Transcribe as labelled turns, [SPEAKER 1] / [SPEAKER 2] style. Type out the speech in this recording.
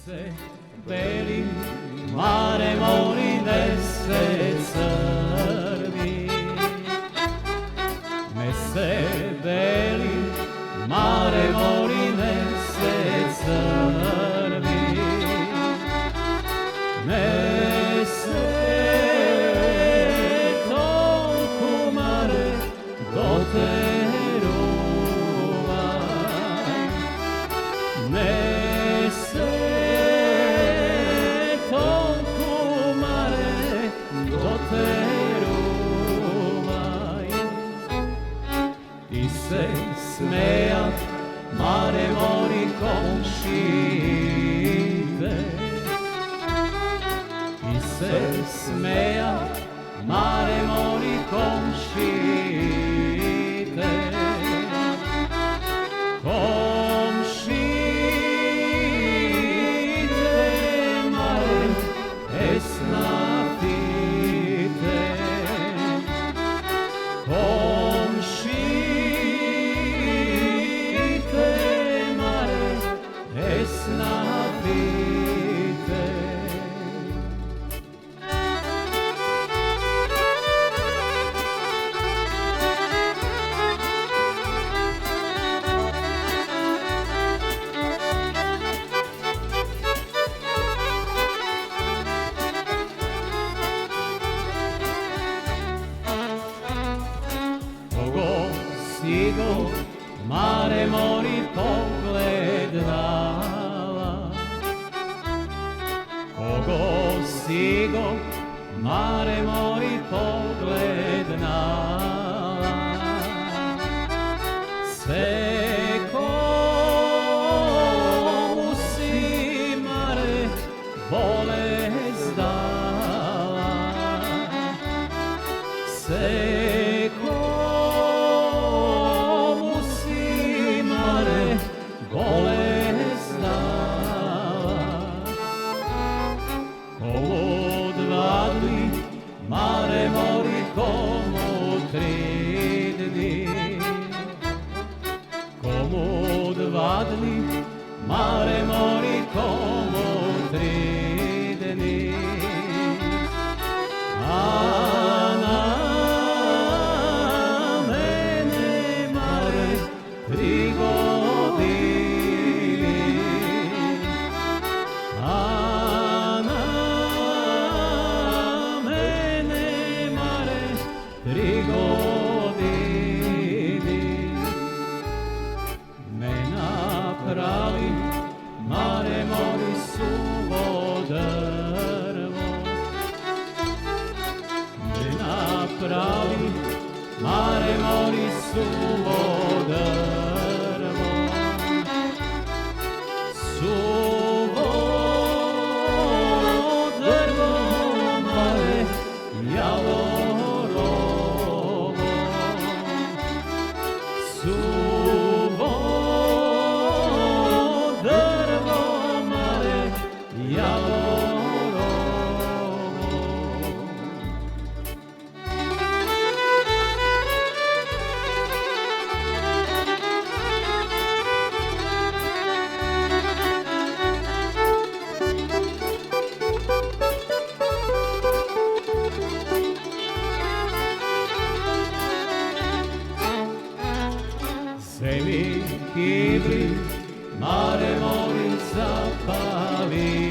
[SPEAKER 1] se beli, mare mori ne se crvi. Ne se beli, mare mori ne se crvi. Ne se toliko mare doteruvaj. Ne se toliko mare doteruvaj. I se smejat, mare mori komšite. I se smejat, mare mori komšite. Komšite, mare, esnafite. Komšite, mare, esnafite. Sigo, mare mori pogled dala. Kogo sigo, mare mori pogled dala. Se komu si, mare, bolest dala. Se bolest dala. Komu odvadli, mare mori komu 3 dni. Komu odvadli, mare mori komu 3 dni. A na mene, mare, 3 godine. A na mene, mare, 3 godine. Me napravi, mare mori suvo drvo. Me napravi, mare mori suvo drvo. Suvo drvo, mare, javorovo. Suvo drvo, mare, javorovo. Se mi kibri, mare mori zapali.